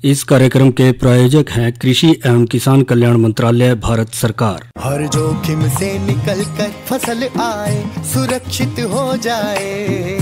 इस कार्यक्रम के प्रायोजक हैं कृषि एवं किसान कल्याण मंत्रालय, भारत सरकार। हर जोखिम से निकल कर फसल आए, सुरक्षित हो जाए।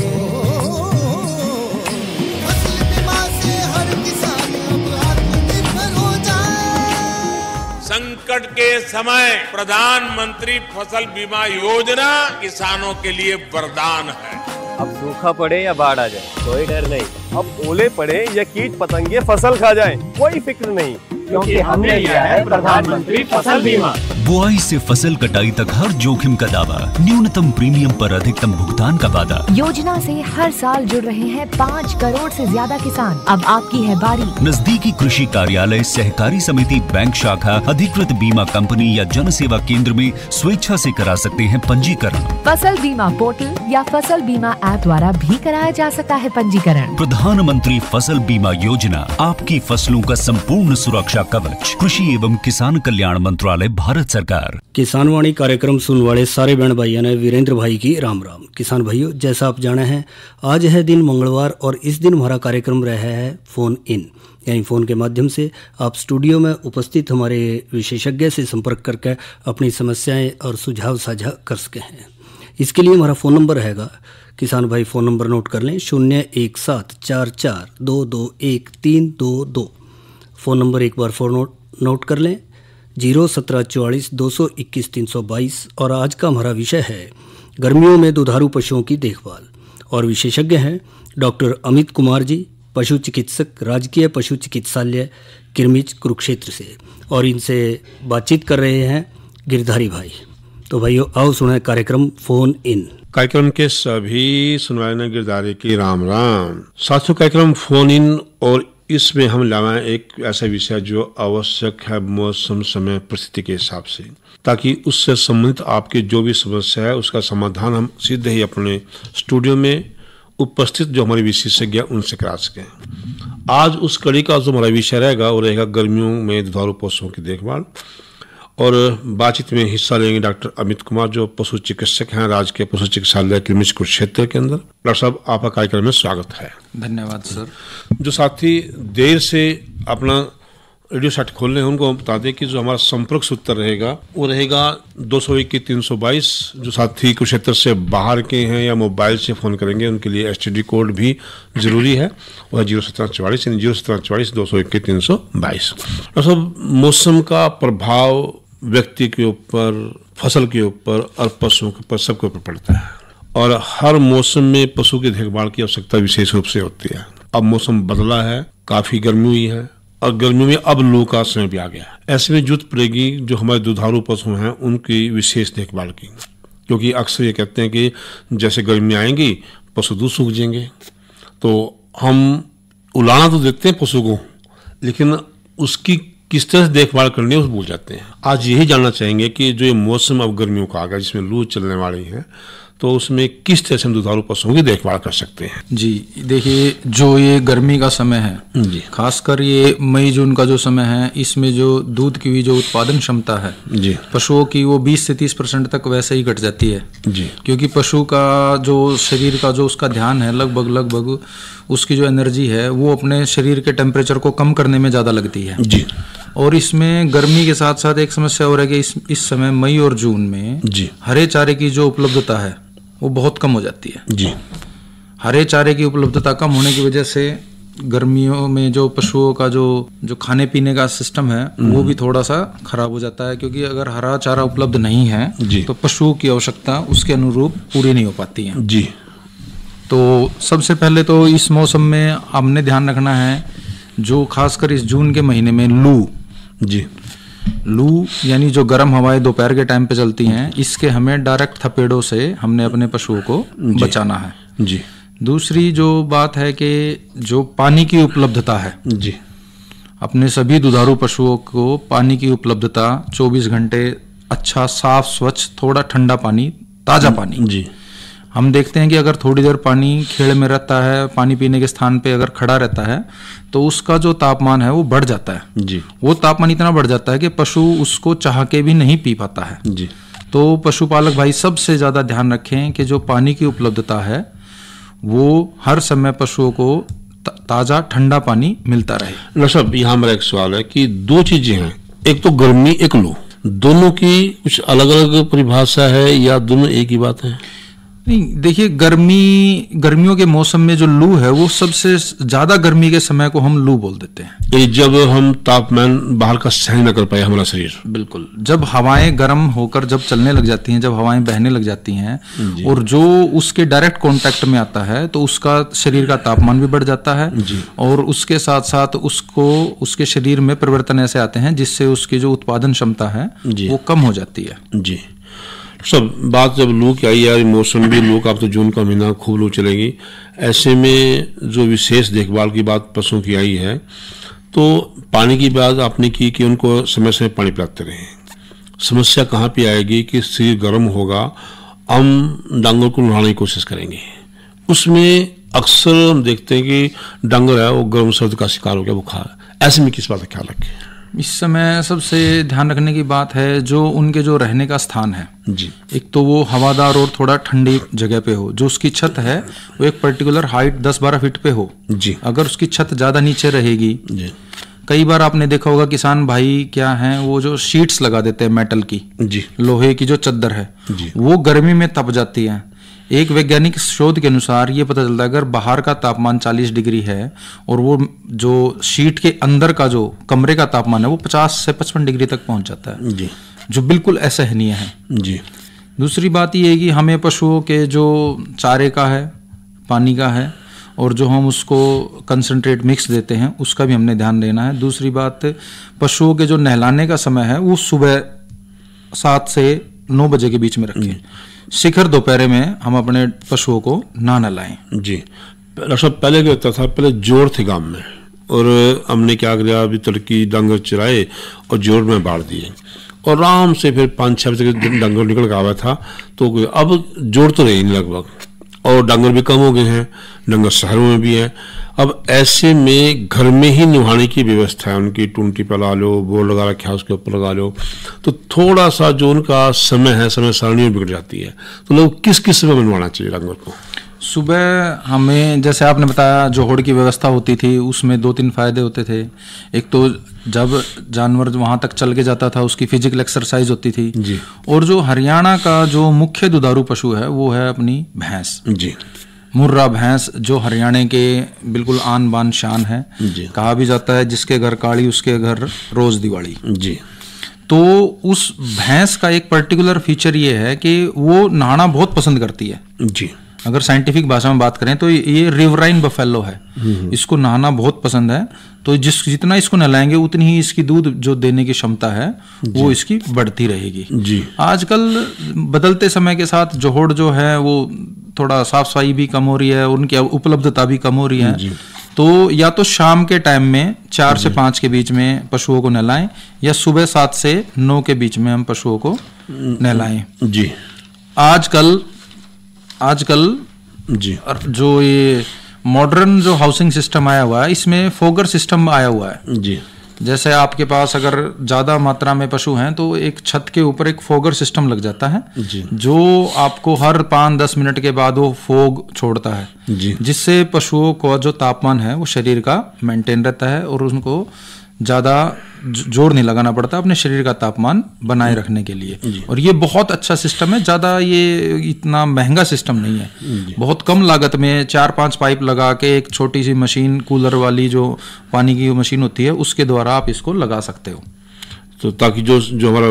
फसल बीमा से हर किसान अब आत्मनिर्भर हो जाए। संकट के समय प्रधानमंत्री फसल बीमा योजना किसानों के लिए वरदान है। अब सूखा पड़े या बाढ़ आ जाए कोई डर नहीं, अब ओले पड़े या कीट पतंगे फसल खा जाए कोई फिक्र नहीं, क्योंकि हमने लिया है प्रधानमंत्री फसल बीमा। बुआई से फसल कटाई तक हर जोखिम का दावा, न्यूनतम प्रीमियम पर अधिकतम भुगतान का वादा। योजना से हर साल जुड़ रहे हैं 5 करोड़ से ज्यादा किसान। अब आपकी है बारी। नजदीकी कृषि कार्यालय, सहकारी समिति, बैंक शाखा, अधिकृत बीमा कंपनी या जन सेवा केंद्र में स्वेच्छा से करा सकते हैं पंजीकरण। फसल बीमा पोर्टल या फसल बीमा ऐप द्वारा भी कराया जा सकता है पंजीकरण। प्रधानमंत्री फसल बीमा योजना, आपकी फसलों का संपूर्ण सुरक्षा कवच। कृषि एवं किसान कल्याण मंत्रालय, भारत सरकार। किसान वाणी कार्यक्रम सुन वाले सारे बहन भाइयों ने वीरेंद्र भाई की राम राम। किसान भाइयों, जैसा आप जाने हैं, आज है दिन मंगलवार और इस दिन हमारा कार्यक्रम रहा है फोन इन, यानी फ़ोन के माध्यम से आप स्टूडियो में उपस्थित हमारे विशेषज्ञ से संपर्क करके अपनी समस्याएं और सुझाव साझा कर सके हैं। इसके लिए हमारा फ़ोन नंबर रहेगा, किसान भाई फ़ोन नंबर नोट कर लें, 01744221322। फ़ोन नंबर एक बार फोन नोट कर लें, 01744221322। और आज का हमारा विषय है गर्मियों में दुधारू पशुओं की देखभाल, और विशेषज्ञ हैं डॉक्टर अमित कुमार जी, पशु चिकित्सक, राजकीय पशु चिकित्सालय किरमिच, कुरुक्षेत्र से, और इनसे बातचीत कर रहे हैं गिरधारी भाई। तो भाइयों, आओ सुने कार्यक्रम फोन इन। कार्यक्रम के सभी सुनवाने गिरधारी की राम राम। साथियों, कार्यक्रम फोन इन, और इसमें हम लाए एक ऐसा विषय जो आवश्यक है मौसम, समय, परिस्थिति के हिसाब से, ताकि उससे संबंधित आपकी जो भी समस्या है उसका समाधान हम सीधे ही अपने स्टूडियो में उपस्थित जो हमारे विशेषज्ञ उनसे करा सकें। आज उस कड़ी का जो हमारा विषय रहेगा वो रहेगा गर्मियों में दुधारू पशुओं की देखभाल, और बातचीत में हिस्सा लेंगे डॉक्टर अमित कुमार, जो पशु चिकित्सक हैं, राजकीय पशु चिकित्सालय किरमिच, कुरुक्षेत्र के अंदर। डॉक्टर साहब, आपका कार्यक्रम में स्वागत है। धन्यवाद सर। जो साथी देर से अपना रेडियो सेट खोलने हैं उनको बता दें कि जो हमारा संपर्क सूत्र रहेगा वो रहेगा 221-322। जो साथी कुरुक्षेत्र से बाहर के हैं या मोबाइल से फ़ोन करेंगे उनके लिए STD कोड भी ज़रूरी है, वह 01744 यानी 01744-221-322। डॉक्टर साहब, मौसम का प्रभाव व्यक्ति के ऊपर, फसल के ऊपर और पशुओं के ऊपर, सबके ऊपर पड़ता है, और हर मौसम में पशु की देखभाल की आवश्यकता विशेष रूप से होती है। अब मौसम बदला है, काफ़ी गर्मी हुई है, और गर्मियों में अब लू का समय भी आ गया। ऐसे में जरूरत पड़ेगी जो हमारे दुधारू पशु हैं उनकी विशेष देखभाल की, क्योंकि अक्सर ये कहते हैं कि जैसे गर्मी आएंगी पशु दूध सूख जाएंगे, तो हम उलाना तो देते हैं पशु को, लेकिन उसकी किस तरह से देखभाल करनी है उसे भूल जाते हैं। आज यही जानना चाहेंगे कि जो ये मौसम अब गर्मियों का आ गया जिसमें लू चलने वाली है, तो उसमें किस तरह से हम दुधारू पशुओं की देखभाल कर सकते हैं। जी देखिए, जो ये गर्मी का समय है जी, खासकर ये मई जून का जो समय है, इसमें जो दूध की जो उत्पादन क्षमता है जी पशुओं की, वो 20 से 30% तक वैसे ही घट जाती है जी, क्योंकि पशु का जो शरीर का जो उसका ध्यान है, लगभग उसकी जो एनर्जी है वो अपने शरीर के टेम्परेचर को कम करने में ज़्यादा लगती है जी। और इसमें गर्मी के साथ साथ एक समस्या हो रही है कि इस समय मई और जून में जी हरे चारे की जो उपलब्धता है वो बहुत कम हो जाती है जी। हरे चारे की उपलब्धता कम होने की वजह से गर्मियों में जो पशुओं का जो खाने पीने का सिस्टम है वो भी थोड़ा सा खराब हो जाता है, क्योंकि अगर हरा चारा उपलब्ध नहीं है जी तो पशुओं की आवश्यकता उसके अनुरूप पूरी नहीं हो पाती है जी। तो सबसे पहले तो इस मौसम में हमने ध्यान रखना है, जो खासकर इस जून के महीने में लू जी, लू यानी जो गर्म हवाएं दोपहर के टाइम पे चलती हैं, इसके हमें डायरेक्ट थपेड़ों से हमने अपने पशुओं को बचाना है जी। दूसरी जो बात है कि जो पानी की उपलब्धता है जी, अपने सभी दुधारू पशुओं को पानी की उपलब्धता 24 घंटे अच्छा, साफ, स्वच्छ, थोड़ा ठंडा पानी, ताज़ा पानी जी। हम देखते हैं कि अगर थोड़ी देर पानी खेड़ में रहता है, पानी पीने के स्थान पे अगर खड़ा रहता है, तो उसका जो तापमान है वो बढ़ जाता है जी। वो तापमान इतना बढ़ जाता है कि पशु उसको चाह के भी नहीं पी पाता है जी। तो पशुपालक भाई सबसे ज़्यादा ध्यान रखें कि जो पानी की उपलब्धता है वो हर समय पशुओं को ताज़ा ठंडा पानी मिलता रहे। डॉक्टर साहब, यहाँ मेरा एक सवाल है कि दो चीजें हैं, एक तो गर्मी, एक लू, दोनों की कुछ अलग अलग परिभाषा है या दोनों एक ही बात है? नहीं, देखिए, गर्मियों के मौसम में जो लू है वो सबसे ज्यादा गर्मी के समय को हम लू बोल देते हैं। ये जब हम तापमान बाहर का सहन न कर पाए हमारा शरीर। बिल्कुल, जब हवाएं गर्म होकर जब चलने लग जाती हैं, जब हवाएं बहने लग जाती हैं और जो उसके डायरेक्ट कांटेक्ट में आता है तो उसका शरीर का तापमान भी बढ़ जाता है और उसके साथ साथ उसके शरीर में परिवर्तन ऐसे आते हैं जिससे उसकी जो उत्पादन क्षमता है वो कम हो जाती है। जी सब बात जब लू की आई यार, मौसम भी लू का, अब तो जून का महीना खूब लू चलेगी, ऐसे में जो विशेष देखभाल की बात पशुओं की आई है तो पानी की बात आपने की कि उनको समय से पानी पिलाते रहें। समस्या कहाँ पे आएगी कि शरीर गर्म होगा, हम डांगर को नहाने की कोशिश करेंगे, उसमें अक्सर हम देखते हैं कि डांगर है वो गर्म सर्द का शिकार हो गया, बुखार, ऐसे में किस बात का ख्याल रखें? इस समय सबसे ध्यान रखने की बात है जो उनके जो रहने का स्थान है जी, एक तो वो हवादार और थोड़ा ठंडी जगह पे हो, जो उसकी छत है वो एक पर्टिकुलर हाइट 10-12 फीट पे हो जी। अगर उसकी छत ज्यादा नीचे रहेगी जी, कई बार आपने देखा होगा किसान भाई क्या हैं वो जो शीट्स लगा देते हैं मेटल की जी, लोहे की जो चद्दर है जी, वो गर्मी में तप जाती है। एक वैज्ञानिक शोध के अनुसार ये पता चलता है अगर बाहर का तापमान 40 डिग्री है और वो जो शीट के अंदर का जो कमरे का तापमान है वो 50 से 55 डिग्री तक पहुंच जाता है जी, जो बिल्कुल असहनीय है जी। दूसरी बात ये है कि हमें पशुओं के जो चारे का है, पानी का है और जो हम उसको कंसंट्रेट मिक्स देते हैं उसका भी हमने ध्यान देना है। दूसरी बात, पशुओं के जो नहलाने का समय है वो सुबह 7 से 9 बजे के बीच में रखें, शिखर दोपहर में हम अपने पशुओं को ना नहलाएं जी। पहले क्या होता था, पहले जोड़ थे गांव में और हमने क्या किया, अभी तड़की डांगर चराए और जोड़ में बांट दिए और आराम से फिर 5-6 बजे डांगर निकल गया था। तो अब जोड़ तो रही नहीं लगभग और डांगर भी कम हो गए हैं, डांगर शहरों में भी है। अब ऐसे में घर में ही निभाने की व्यवस्था है, उनकी टूंटी पर लगा लो, बोर्ड लगा रखा है उसके ऊपर लगा लो, तो थोड़ा सा जो उनका समय है, समय सारणी बिगड़ जाती है। तो लोग किस किस समय बनवाना चाहिए डांगर को? सुबह हमें, जैसे आपने बताया, जोहड़ की व्यवस्था होती थी, उसमें 2-3 फायदे होते थे। एक तो जब जानवर वहां तक चल के जाता था उसकी फिजिकल एक्सरसाइज होती थी जी। और जो हरियाणा का जो मुख्य दुधारू पशु है वो है अपनी भैंस जी, मुर्रा भैंस, जो हरियाणा के बिल्कुल आन बान शान है। कहा भी जाता है जिसके घर काली उसके घर रोज दिवाली जी। तो उस भैंस का एक पर्टिकुलर फीचर ये है कि वो नहाना बहुत पसंद करती है जी। अगर साइंटिफिक भाषा में बात करें तो ये रिवराइन बफेलो है, इसको नहाना बहुत पसंद है। तो जितना इसको नहलाएंगे उतनी ही इसकी दूध जो देने की क्षमता है वो इसकी बढ़ती रहेगी जी। आजकल बदलते समय के साथ जोहड़ जो है वो थोड़ा साफ सफाई भी कम हो रही है, उनकी उपलब्धता भी कम हो रही है। तो या तो शाम के टाइम में 4 से 5 के बीच में पशुओं को नहलाएं या सुबह 7 से 9 के बीच में हम पशुओं को नहलाएं जी। आजकल जी जो ये मॉडर्न जो हाउसिंग सिस्टम आया हुआ है इसमें फोगर सिस्टम आया हुआ है जी। जैसे आपके पास अगर ज्यादा मात्रा में पशु हैं तो एक छत के ऊपर एक फोगर सिस्टम लग जाता है जी, जो आपको हर 5-10 मिनट के बाद वो फोग छोड़ता है जी, जिससे पशुओं को जो तापमान है वो शरीर का मेंटेन रहता है और उनको ज्यादा जोर नहीं लगाना पड़ता अपने शरीर का तापमान बनाए रखने के लिए। और ये बहुत अच्छा सिस्टम है, ज्यादा ये इतना महंगा सिस्टम नहीं है, बहुत कम लागत में 4-5 पाइप लगा के एक छोटी सी मशीन, कूलर वाली जो पानी की मशीन होती है उसके द्वारा आप इसको लगा सकते हो। तो ताकि जो हमारा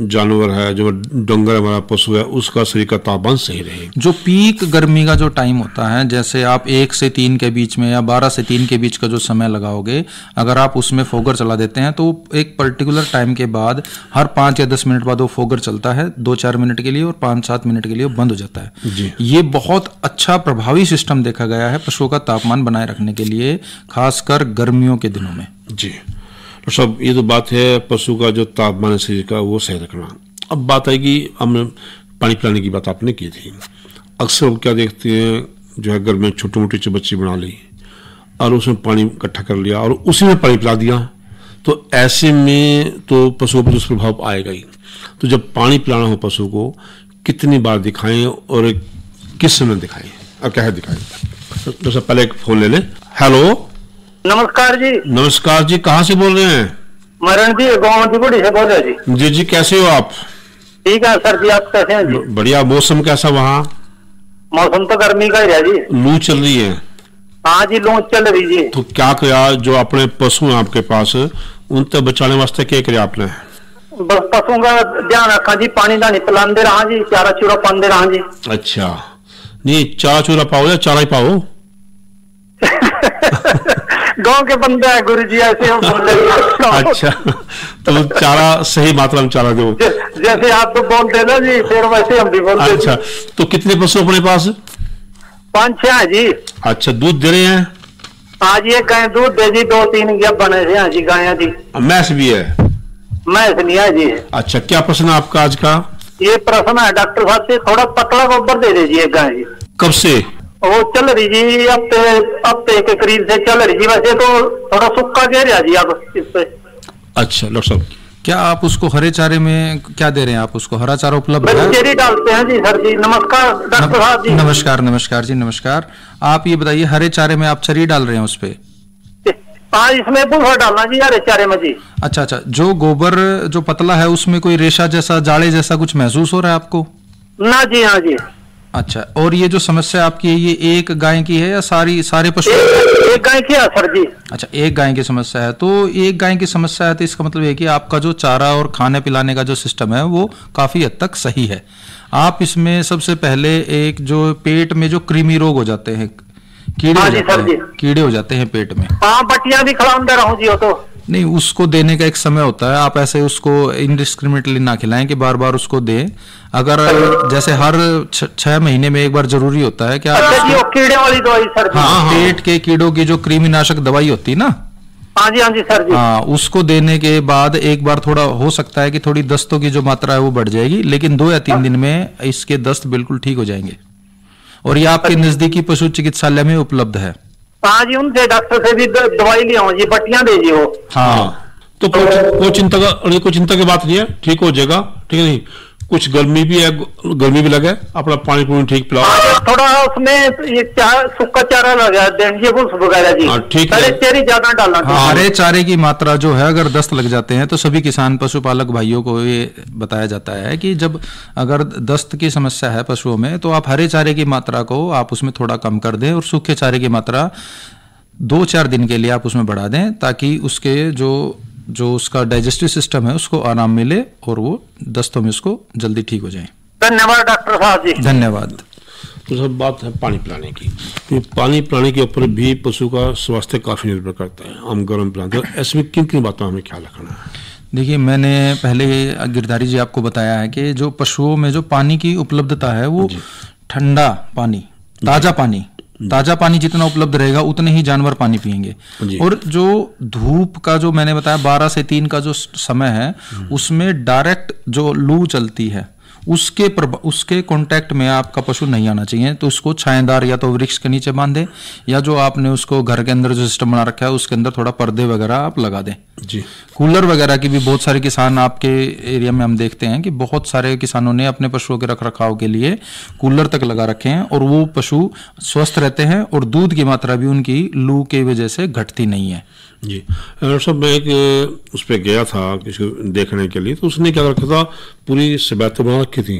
जानवर है, जो डंगर हमारा पशु है, उसका शरीर का तापमान सही रहे। जो पीक गर्मी का जो टाइम होता है, जैसे आप 1 से 3 के बीच में या 12 से 3 के बीच का जो समय लगाओगे, अगर आप उसमें फोगर चला देते हैं तो एक पर्टिकुलर टाइम के बाद हर 5 या 10 मिनट बाद वो फोगर चलता है 2-4 मिनट के लिए और 5-7 मिनट के लिए बंद हो जाता है जी। ये बहुत अच्छा प्रभावी सिस्टम देखा गया है पशुओं का तापमान बनाए रखने के लिए, खासकर गर्मियों के दिनों में जी। सब ये तो बात है पशु का जो तापमान है शरीर का वो सही रखना। अब बात आएगी, हमने पानी पिलाने की बात आपने की थी। अक्सर क्या देखते हैं, जो है घर में छोटी मोटी चबच्ची बना ली और उसमें पानी इकट्ठा कर लिया और उसी में पानी पिला दिया, तो ऐसे में तो पशुओं पर दुष्प्रभाव आएगा ही। तो जब पानी पिलाना हो पशु को, कितनी बार दिखाएं और किस समय दिखाएं और क्या दिखाएं? तो पहले एक फोन ले लें। हेलो, नमस्कार जी। नमस्कार जी, कहाँ से बोल रहे हैं? मरण जी, गाँव बुढ़ी से बोल रहे जी। जी जी, कैसे हो आप? ठीक है सर जी, आप कैसे हैं जी? बढ़िया। मौसम कैसा वहाँ? मौसम तो गर्मी का ही है जी। लू चल रही है? हाँ जी, लू चल रही जी। तो क्या किया, जो अपने पशु हैं आपके पास, उन तक बचाने वास्ते क्या किया आपने? बस पशुओं का ध्यान रखा जी, पानी दानी पिलाते रहा जी, चारा चूरा पाते रहा जी। अच्छा, नहीं चारा चूरा पाओ या चारा ही पाओ? गांव के बंदे हैं गुरु जी, ऐसे हम बोल रहे। अच्छा, तो चारा सही मात्रा में चारा दो। जैसे आप तो बोलते ना जी, फिर वैसे हम भी बोलते। अच्छा, तो कितने पशु अपने पास? 5-6 है जी। अच्छा, दूध दे रहे हैं? हाँ जी, एक गाय दूध दे जी, 2-3 बने से हैं जी गाय जी। मैस भी है? मैस नहीं है जी। अच्छा, क्या प्रश्न है आपका आज का? ये प्रश्न है डॉक्टर साहब से, थोड़ा पतला गोबर दे दीजिए गाय जी। कब से? वो चल रही जी, हफ्ते के करीब से चल रही जी। वैसे तो थोड़ा सूखा कह रहा जी अब इस पे। अच्छा डॉक्टर साहब, क्या आप उसको हरे चारे में क्या दे रहे हैं? आप उसको हरा चारा उपलब्ध है? चेरी डालते हैं जी सर जी। नमस्कार डॉक्टर साहब जी। नमस्कार नमस्कार जी, नमस्कार। आप ये बताइए, हरे चारे में आप चरी डाल रहे हैं उस पे? हाँ, इसमें भूसा डालना जी हरे चारे में जी। अच्छा अच्छा, जो गोबर जो पतला है उसमें कोई रेशा जैसा, जाड़े जैसा कुछ महसूस हो रहा है आपको? ना जी, हाँ जी। अच्छा, और ये जो समस्या आपकी है, ये एक गाय की है या सारे पशु? एक गाय की है सर जी। अच्छा, एक गाय की समस्या है। तो एक गाय की समस्या है तो इसका मतलब है कि आपका जो चारा और खाने पिलाने का जो सिस्टम है वो काफी हद तक सही है। आप इसमें सबसे पहले एक जो पेट में जो कृमि रोग हो जाते हैं, कीड़े हो जाते हैं पेट में। हाँ, बटिया भी खिलाऊंगा रहा हूँ जी। वो तो नहीं, उसको देने का एक समय होता है। आप ऐसे उसको इनडिस्क्रिमिनेटली ना खिलाएं कि बार बार उसको दें। अगर जैसे हर 6 महीने में एक बार जरूरी होता है कि आप कीड़े वाली दवाई सर जी। हाँ, पेट के कीड़ों की जो कृमिनाशक दवाई होती है ना, हाँ जी, हाँ जी सर जी। हाँ, उसको देने के बाद एक बार थोड़ा हो सकता है कि थोड़ी दस्तों की जो मात्रा है वो बढ़ जाएगी, लेकिन 2 या 3 दिन में इसके दस्त बिल्कुल ठीक हो जाएंगे। और ये आपके नजदीकी पशु चिकित्सालय में उपलब्ध है। हाँ जी, उनसे डॉक्टर से भी दवाई लिया हूँ जी, बटियां दे जी वो। हाँ, तो कोई चिंता की बात नहीं है, ठीक हो जाएगा। ठीक है, नहीं कुछ गर्मी भी है, गर्मी भी लगे, अपना पानी पूरी ठीक पिलाओ। थोड़ा उसमें ये सूखा चारा लगा देंगे वगैरह जी। ठीक है, चेरी ज्यादा डालना। हाँ, हरे चारे की मात्रा जो है, अगर दस्त लग जाते हैं तो सभी किसान पशुपालक भाइयों को ये बताया जाता है कि जब अगर दस्त की समस्या है पशुओं में, तो आप हरे चारे की मात्रा को आप उसमें थोड़ा कम कर दें और सूखे चारे की मात्रा 2-4 दिन के लिए आप उसमें बढ़ा दें, ताकि उसके जो उसका डाइजेस्टिव सिस्टम है उसको आराम मिले और वो दस्तों में उसको जल्दी ठीक हो जाए। धन्यवाद डॉक्टर साहब जी। धन्यवाद। तो सब बात है पानी पिलाने की। तो पानी पिलाने के ऊपर भी पशु का स्वास्थ्य काफी निर्भर करता है। हम गर्म पिलाते हैं, ऐसे में किन किन बातों में हमें ख्याल रखना है? देखिए, मैंने पहले गिरधारी जी आपको बताया है कि जो पशुओं में जो पानी की उपलब्धता है वो ठंडा पानी, ताजा पानी जितना उपलब्ध रहेगा उतने ही जानवर पानी पिएंगे। और जो धूप का जो मैंने बताया 12 से 3 का जो समय है, उसमें डायरेक्ट जो लू चलती है उसके कांटेक्ट में आपका पशु नहीं आना चाहिए। तो उसको छायादार या तो वृक्ष के नीचे बांधे, या जो आपने उसको घर के अंदर जो सिस्टम बना रखा है उसके अंदर थोड़ा पर्दे वगैरह आप लगा दें जी। कूलर वगैरह की भी बहुत सारे किसान आपके एरिया में हम देखते हैं कि बहुत सारे किसानों ने अपने पशुओं के रख रखाव के लिए कूलर तक लगा रखे हैं, और वो पशु स्वस्थ रहते हैं और दूध की मात्रा भी उनकी लू की वजह से घटती नहीं है जी। सब मैं एक उस पर गया था किसी देखने के लिए, तो उसने क्या रखा था, पूरी सबाते बना रखी थी,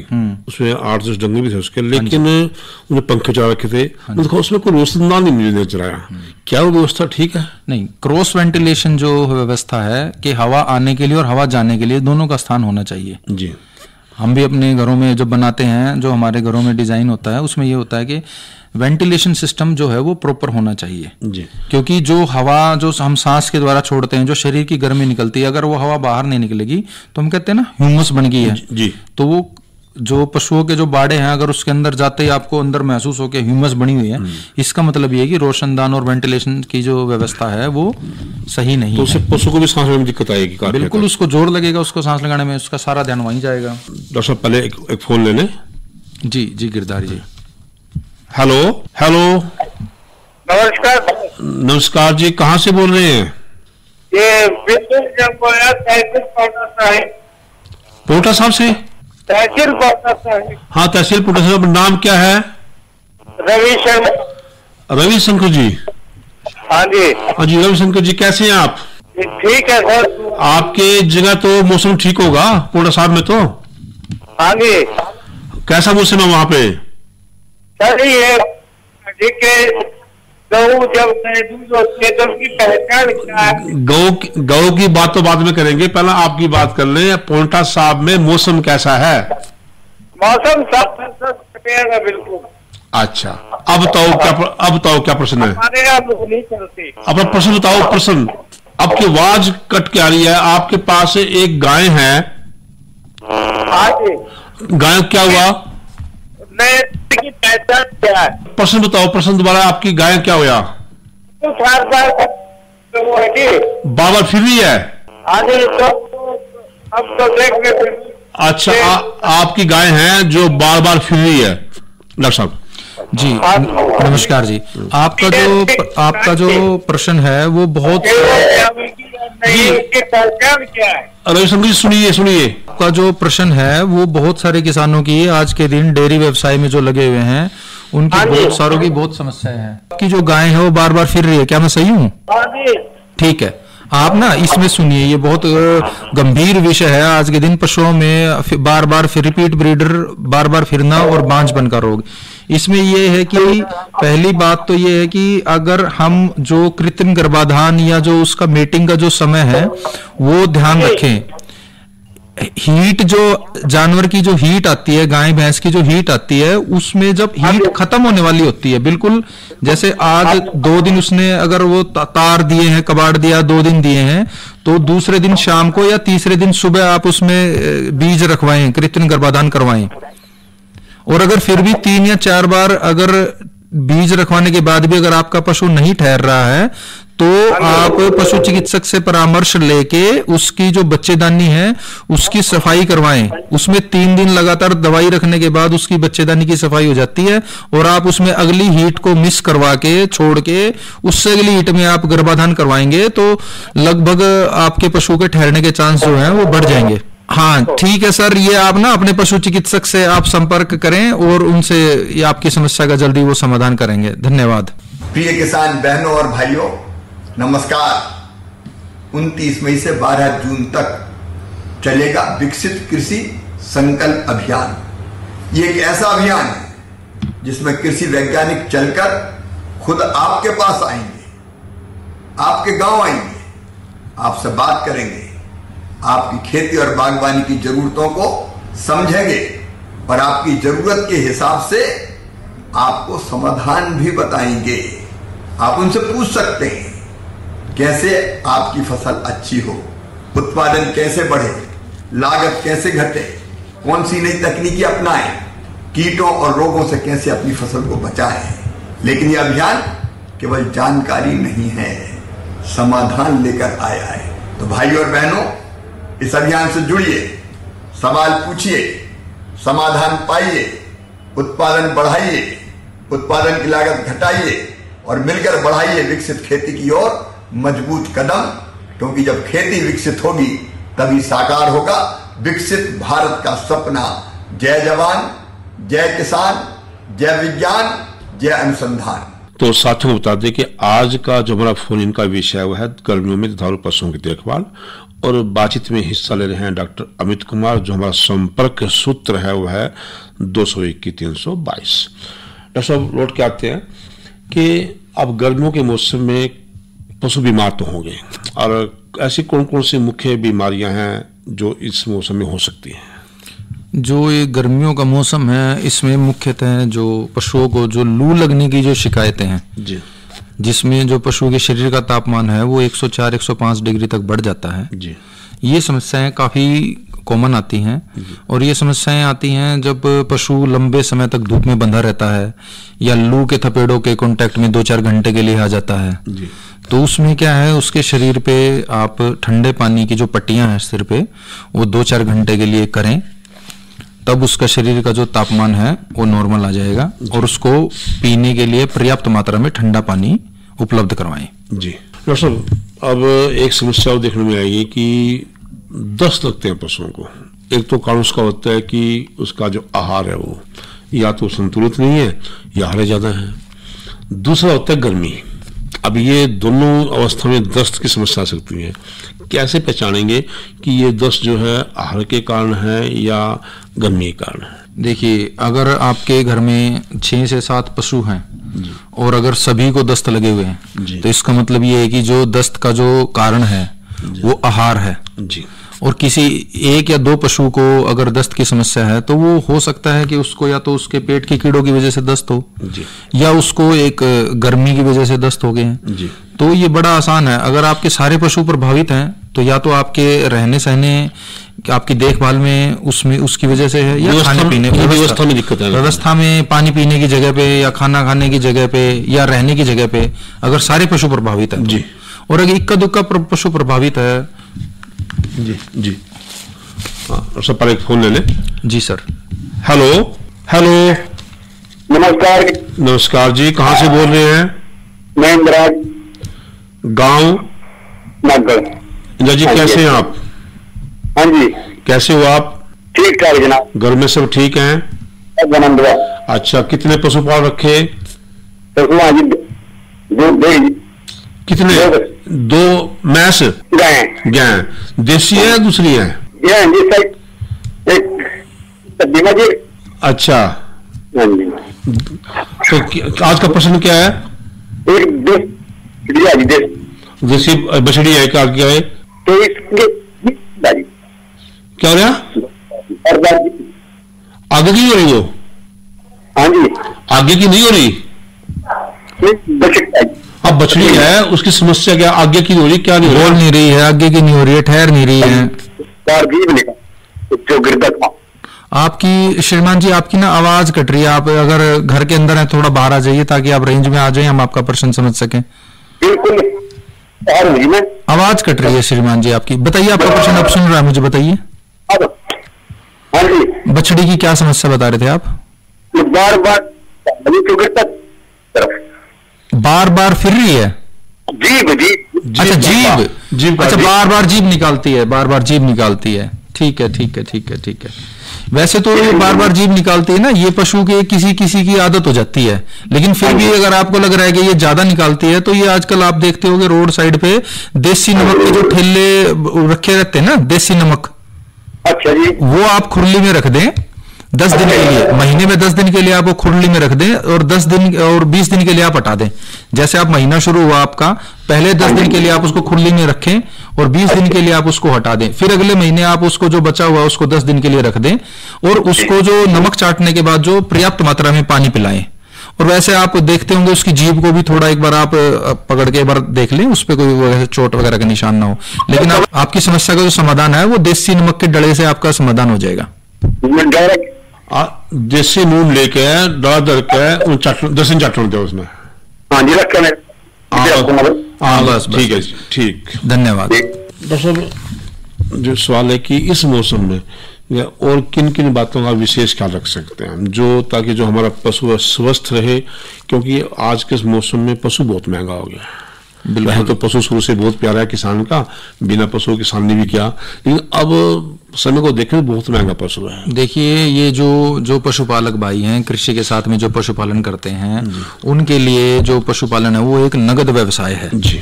उसमें 8-10 डंगे भी थे उसके, लेकिन उन्हें पंखे चला रखे थे। देखो उसमें कोई रोशनदान नहीं मुझे नजर आया। क्या वो व्यवस्था ठीक है? नहीं, क्रॉस वेंटिलेशन जो व्यवस्था है कि हवा आने के लिए और हवा जाने के लिए दोनों का स्थान होना चाहिए जी। हम भी अपने घरों में जब बनाते हैं, जो हमारे घरों में डिजाइन होता है उसमें ये होता है कि वेंटिलेशन सिस्टम जो है वो प्रॉपर होना चाहिए जी। क्योंकि जो हवा जो हम सांस के द्वारा छोड़ते हैं, जो शरीर की गर्मी निकलती है, अगर वो हवा बाहर नहीं निकलेगी तो हम कहते हैं ना ह्यूमस बन गई है जी। तो वो जो पशुओं के जो बाड़े हैं, अगर उसके अंदर जाते ही आपको अंदर महसूस हो के ह्यूमस बनी हुई है, इसका मतलब ये है कि रोशनदान और वेंटिलेशन की जो व्यवस्था है वो सही नहीं तो उससे पशु को भी सांस लेने में दिक्कत आएगी। बिल्कुल, उसको जोर लगेगा, उसको सांस लगाने में, उसका सारा ध्यान वहीं जाएगा। डॉक्टर साहब पहले एक फोन ले लें। जी जी, गिरधारी जी। हेलो हेलो, नमस्कार। नमस्कार जी, कहाँ से बोल रहे हैं? ये पोटा साहब से? तहसील पोटा साहब। हाँ, तहसील पोटा साहब। नाम क्या है? रविशंकर। रविशंकर जी, हाँ जी। हाँ जी, रविशंकर जी कैसे हैं आप? ठीक है सर। आपके जगह तो मौसम ठीक होगा पूरा साहब में तो? हाँ जी। कैसा मौसम है वहाँ पे? सर ये ठीक है। गऊ जब दूध होती है तो उसकी पहचान क्या है? गऊ की बात तो बाद में करेंगे, पहले आपकी बात कर लें। पोंटा साहब में मौसम कैसा है? मौसम सब बिल्कुल। अच्छा, अब बताओ क्या प्रश्न है? हमारे यहाँ नहीं चलती। अपना प्रश्न बताओ। प्रश्न आपकी आवाज कट के आ रही है। आपके पास एक गाय है। हाँ जी। गाय क्या हुआ? की पहचान क्या है? प्रश्न बताओ। प्रश्न दोबारा, आपकी गाय क्या हुआ? बार बार फिर रही है? हाँ जी। तो अब तो देख लेते। अच्छा, आपकी गाय है जो बार बार फिर रही है। डॉक्टर साहब जी नमस्कार जी। आपका जो प्रश्न है वो बहुत रविशंकर जी सुनिए। आपका जो प्रश्न है वो बहुत सारे किसानों की आज के दिन डेयरी व्यवसाय में जो लगे हुए हैं उनकी बहुत सारों की बहुत समस्याएं हैं। आपकी जो गाय है वो बार बार फिर रही है, क्या मैं सही हूँ? ठीक है, आप ना इसमें सुनिए, ये बहुत गंभीर विषय है आज के दिन। पशुओं में बार बार फिर रिपीट ब्रीडर, बार बार फिरना और बांझपन का रोग। इसमें ये है कि पहली बात तो ये है कि अगर हम जो कृत्रिम गर्भाधान या जो उसका मेटिंग का जो समय है वो ध्यान रखें। हीट जो जानवर की जो हीट आती है, गाय भैंस की जो हीट आती है, उसमें जब हीट खत्म होने वाली होती है, बिल्कुल जैसे आज 2 दिन उसने अगर वो तार दिए हैं, कबाड़ दिया 2 दिन दिए हैं, तो दूसरे दिन शाम को या तीसरे दिन सुबह आप उसमें बीज रखवाएं, कृत्रिम गर्भाधान करवाएं। और अगर फिर भी 3 या 4 बार अगर बीज रखवाने के बाद भी अगर आपका पशु नहीं ठहर रहा है तो आप पशु चिकित्सक से परामर्श लेके उसकी जो बच्चेदानी है उसकी सफाई करवाएं। उसमें 3 दिन लगातार दवाई रखने के बाद उसकी बच्चेदानी की सफाई हो जाती है और आप उसमें अगली हीट को मिस करवा के छोड़ के उससे अगली हीट में आप गर्भाधान करवाएंगे तो लगभग आपके पशु के ठहरने के चांस जो है वो बढ़ जाएंगे। हाँ ठीक है सर, ये आप ना अपने पशु चिकित्सक से आप संपर्क करें और उनसे ये आपकी समस्या का जल्दी वो समाधान करेंगे। धन्यवाद। प्रिय किसान बहनों और भाइयों, नमस्कार। 29 मई से 12 जून तक चलेगा विकसित कृषि संकल्प अभियान। ये एक ऐसा अभियान है जिसमें कृषि वैज्ञानिक चलकर खुद आपके पास आएंगे, आपके गांव आएंगे, आपसे बात करेंगे, आपकी खेती और बागवानी की जरूरतों को समझेंगे और आपकी जरूरत के हिसाब से आपको समाधान भी बताएंगे। आप उनसे पूछ सकते हैं कैसे आपकी फसल अच्छी हो, उत्पादन कैसे बढ़े, लागत कैसे घटे, कौन सी नई तकनीकी अपनाएं, कीटों और रोगों से कैसे अपनी फसल को बचाएं। लेकिन यह अभियान केवल जानकारी नहीं है, समाधान लेकर आया है। तो भाइयों और बहनों, इस अभियान से जुड़िए, सवाल पूछिए, समाधान पाइए, उत्पादन बढ़ाइए, उत्पादन की लागत घटाइए और मिलकर बढ़ाइए विकसित खेती की ओर मजबूत कदम। क्योंकि जब खेती विकसित होगी तभी साकार होगा विकसित भारत का सपना। जय जवान, जय किसान, जय विज्ञान, जय अनुसंधान। तो साथियों बता दें कि आज का जो हमारा फोन इन का विषय है गर्मियों में दुधारू पशुओं की देखभाल, और बातचीत में हिस्सा ले रहे हैं डॉक्टर अमित कुमार। जो हमारा संपर्क सूत्र है वो है 221-322। डॉक्टर साहब लौट के आते हैं कि अब गर्मियों के मौसम में पशु बीमार तो होंगे, और ऐसी कौन कौन सी मुख्य बीमारियां हैं जो इस मौसम में हो सकती हैं? जो ये गर्मियों का मौसम है इसमें मुख्यतः जो पशुओं को जो लू लगने की जो शिकायतें हैं जी, जिसमें जो पशु के शरीर का तापमान है वो 104-105 डिग्री तक बढ़ जाता है जी। ये समस्याएं काफ़ी कॉमन आती हैं और ये समस्याएं आती हैं जब पशु लंबे समय तक धूप में बंधा रहता है या लू के थपेड़ों के कांटेक्ट में 2-4 घंटे के लिए आ जाता है जी। तो उसमें क्या है, उसके शरीर पे आप ठंडे पानी की जो पट्टियां हैं सिर पे वो 2-4 घंटे के लिए करें, तब उसका शरीर का जो तापमान है वो नॉर्मल आ जाएगा और उसको पीने के लिए पर्याप्त मात्रा में ठंडा पानी उपलब्ध करवाएं। जी डॉक्टर साहब, अब एक समस्या देखने में आई कि दस्त लगते हैं पशुओं को। एक तो कारण उसका होता है कि उसका जो आहार है वो या तो संतुलित नहीं है या हरे ज्यादा है। दूसरा होता है गर्मी। अब ये दोनों अवस्था में दस्त की समस्या आ सकती है, कैसे पहचानेंगे कि ये दस्त जो है आहार के कारण है या गर्मी के कारण है? देखिए, अगर आपके घर में 6 से 7 पशु हैं और अगर सभी को दस्त लगे हुए हैं तो इसका मतलब ये है कि जो दस्त का जो कारण है वो आहार है जी। और किसी 1 या 2 पशु को अगर दस्त की समस्या है तो वो हो सकता है कि उसको या तो उसके पेट की कीड़ों की वजह से दस्त हो जी, या उसको एक गर्मी की वजह से दस्त हो गए हैं जी। तो ये बड़ा आसान है। अगर आपके सारे पशु प्रभावित हैं तो या तो आपके रहने सहने, आपकी देखभाल में उसमें उसकी वजह से है, या खाने पीने की व्यवस्था में दिक्कत है, व्यवस्था में पानी पीने की जगह पे या खाना खाने की जगह पे या रहने की जगह पे अगर सारे पशु प्रभावित है जी। और अगर इक्का दुक्का पशु प्रभावित है जी जी। हाँ, सब पर एक फोन ले ले जी सर। हेलो हेलो, नमस्कार। नमस्कार जी, कहाँ से बोल रहे हैं? मैं इंदिराज, गांव नागगढ़। इंदिरा जी, कैसे हैं आप? हाँ जी। कैसे हो आप? ठीक ठाक जनाब। घर में सब ठीक हैं? अच्छा, कितने पशु पाल रखे? कितने? 2 मैस गाय। देसी है या दूसरी है? अच्छा, तो आज का प्रश्न क्या है? देसी बछड़ी है, क्या क्या है? तो इसके क्या हो रहा? आगे की हो रही हो? हाँ जी। आगे की नहीं हो रही? अब बछड़ी है, उसकी समस्या क्या? आगे की हो रही, क्या नहीं हो रही? बोल नहीं रही है, आगे की नहीं हो रही है, ठहर नहीं रही है। जो गिरता था आपकी, श्रीमान जी आपकी ना आवाज कट रही है। आप अगर घर के अंदर है थोड़ा बाहर आ जाइए ताकि आप रेंज में आ जाए, हम आपका प्रश्न समझ सकें। बिल्कुल आवाज कट रही है श्रीमान जी आपकी। बताइए आपका प्रश्न, आप सुन रहा है मुझे, बताइए। बछड़ी की क्या समस्या बता रहे थे आप? बार बार फिर रही है? जीभ। अच्छा, जीभ। अच्छा, बार जीभ निकालती है, बार जीभ निकालती है। ठीक है। वैसे तो ये बार जीभ निकालती है ना, ये पशु के किसी की आदत हो जाती है, लेकिन फिर भी अगर आपको लग रहा है कि ये ज्यादा निकालती है तो ये आजकल आप देखते होंगे रोड साइड पे देसी नमक के जो ठेले रखे रहते हैं ना, देसी नमक, अच्छा जी, वो आप खुरली में रख दें 10 दिन के लिए, महीने में 10 दिन के लिए आप वो खुरली में रख दें और 10 दिन और 20 दिन के लिए आप हटा दें। जैसे आप महीना शुरू हुआ आपका, पहले 10 दिन के लिए आप उसको खुरली में रखें और 20 दिन के लिए आप उसको हटा दें। फिर अगले महीने आप उसको जो बचा हुआ उसको 10 दिन के लिए रख दें और उसको जो नमक चाटने के बाद जो पर्याप्त मात्रा में पानी पिलाएं। और वैसे आप देखते होंगे उसकी जीभ को भी थोड़ा एक बार आप पकड़ के एक बार देख लें, उस पर कोई चोट वगैरह का निशान ना हो। लेकिन आपकी समस्या का जो समाधान है वो देसी नमक के डले से आपका समाधान हो जाएगा। देसी नून लेके डला दर के 10 दिन चाटने दो उसमें। हाँ जी, रखें। बस ठीक है, ठीक, धन्यवाद। डॉक्टर, जो सवाल है कि इस मौसम में और किन किन बातों का विशेष ख्याल रख सकते हैं हम, जो ताकि जो हमारा पशु स्वस्थ रहे, क्योंकि आज के मौसम में पशु बहुत महंगा हो गया है। बिल्कुल, तो पशु शुरू से बहुत प्यारा है किसान का, बिना पशु किसान ने भी किया, लेकिन अब समय को देखें बहुत महंगा पशु है। देखिए, ये जो पशुपालक भाई हैं, कृषि के साथ में जो पशुपालन करते हैं, उनके लिए जो पशुपालन है वो एक नगद व्यवसाय है जी।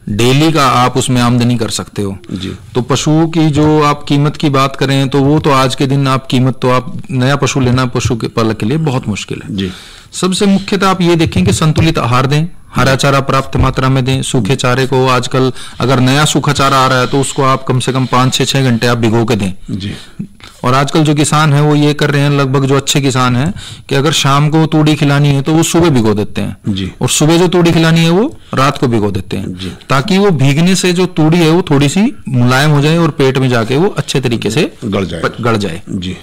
डेली का आप उसमें आमदनी कर सकते हो जी। तो पशु की जो आप कीमत की बात करें तो वो तो आज के दिन आप कीमत तो आप नया पशु लेना पशु के पालक के लिए बहुत मुश्किल है जी। सबसे मुख्यतः आप ये देखें कि संतुलित आहार दें, हरा चारा पर्याप्त मात्रा में दें। सूखे चारे को आजकल अगर नया सूखा चारा आ रहा है तो उसको आप कम से कम 5 से 6 घंटे आप भिगो के दें जी। और आजकल जो किसान है वो ये कर रहे हैं, लगभग जो अच्छे किसान हैं, कि अगर शाम को तूड़ी खिलानी है तो वो सुबह भिगो देते हैं जी। और सुबह जो तूड़ी खिलानी है वो रात को भिगो देते हैं जी। ताकि वो भीगने से जो तूड़ी है वो थोड़ी सी मुलायम हो जाए और पेट में जाके वो अच्छे तरीके से गड़ जाए जी।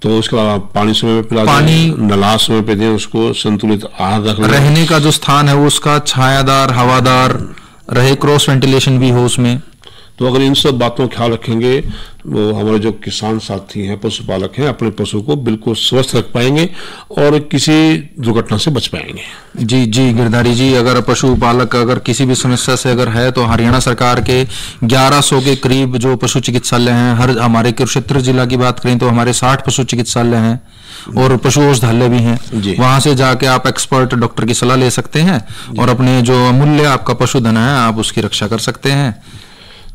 तो उसका पानी समय पे पिला दें, नला समय पे दें, उसको संतुलित आहार रखना, रहने का जो स्थान है वो उसका छायादार हवादार रहे, क्रॉस वेंटिलेशन भी हो उसमें। तो अगर इन सब बातों का ख्याल रखेंगे, वो हमारे जो किसान साथी हैं, पशुपालक हैं, अपने पशु को बिल्कुल स्वस्थ रख पाएंगे और किसी दुर्घटना से बच पाएंगे। जी जी गिरधारी जी, अगर पशुपालक अगर किसी भी समस्या से अगर है तो हरियाणा सरकार के 1100 के करीब जो पशु चिकित्सालय हैं, हर हमारे कुरुक्षेत्र जिला की बात करें तो हमारे 60 पशु चिकित्सालय हैं और पशु औषधालय भी हैं। वहां से जाके आप एक्सपर्ट डॉक्टर की सलाह ले सकते हैं और अपने जो अमूल्य आपका पशुधन है आप उसकी रक्षा कर सकते हैं।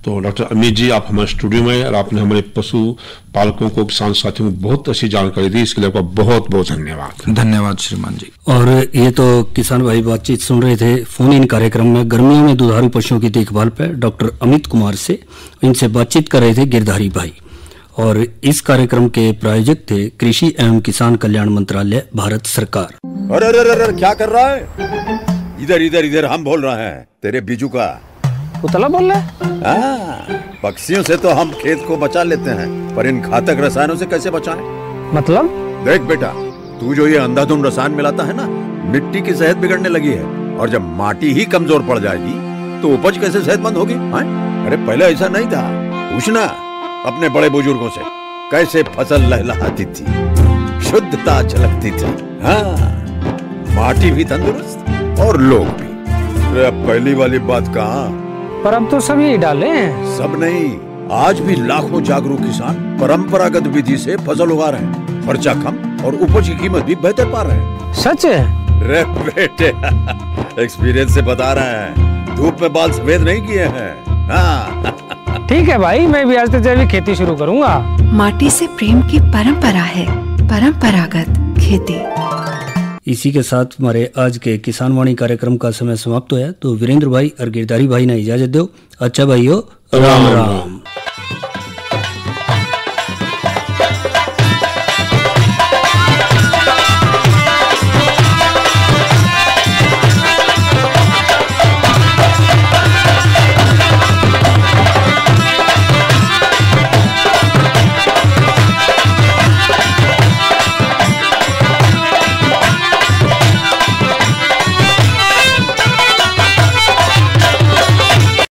तो डॉक्टर अमित जी, आप हमारे स्टूडियो में और आपने हमारे पशु पालकों को, किसान साथियों को बहुत अच्छी जानकारी दी, इसके लिए आपका बहुत बहुत धन्यवाद। धन्यवाद श्रीमान जी। और ये तो किसान भाई बातचीत सुन रहे थे फोन इन कार्यक्रम में गर्मियों में दुधारू पशुओं की देखभाल पर डॉक्टर अमित कुमार से। इनसे बातचीत कर रहे थे गिरधारी भाई। और इस कार्यक्रम के प्रायोजक थे कृषि एवं किसान कल्याण मंत्रालय, भारत सरकार। अरे अरे अरे क्या कर रहा है? इधर इधर इधर हम बोल रहे हैं तेरे बीजू का। उतला बोल रहा है? पक्षियों से तो हम खेत को बचा लेते हैं, पर इन घातक रसायनों से कैसे बचाएं? मतलब? देख बेटा, तू जो ये अंधाधुंध रसायन मिलाता है ना, मिट्टी की सेहत बिगड़ने लगी है। और जब माटी ही कमजोर पड़ जाएगी तो उपज कैसे सेहतमंद होगी? अरे पहले ऐसा नहीं था। पूछना अपने बड़े बुजुर्गों से, कैसे फसल लहलहाती थी, शुद्धता झलकती थी। हाँ, माटी भी तंदुरुस्त और लोग भी। अरे अब पहली वाली बात कहाँ? पर अब तो सब यही डाले हैं। सब नहीं, आज भी लाखों जागरूक किसान परंपरागत विधि से फसल उगा रहे हैं। खर्चा कम और उपज की कीमत भी बेहतर पा रहे हैं। सच है? रे बेटे, एक्सपीरियंस से बता रहे हैं, धूप में बाल सफेद नहीं किए हैं। हाँ। ठीक है भाई, मैं भी आज से जैविक खेती शुरू करूंगा। माटी से प्रेम की परंपरा है, परंपरागत खेती। इसी के साथ हमारे आज के किसान वाणी कार्यक्रम का समय समाप्त हुआ। तो वीरेंद्र भाई और गिरधारी भाई ने इजाजत दो। अच्छा भाइयों, राम राम।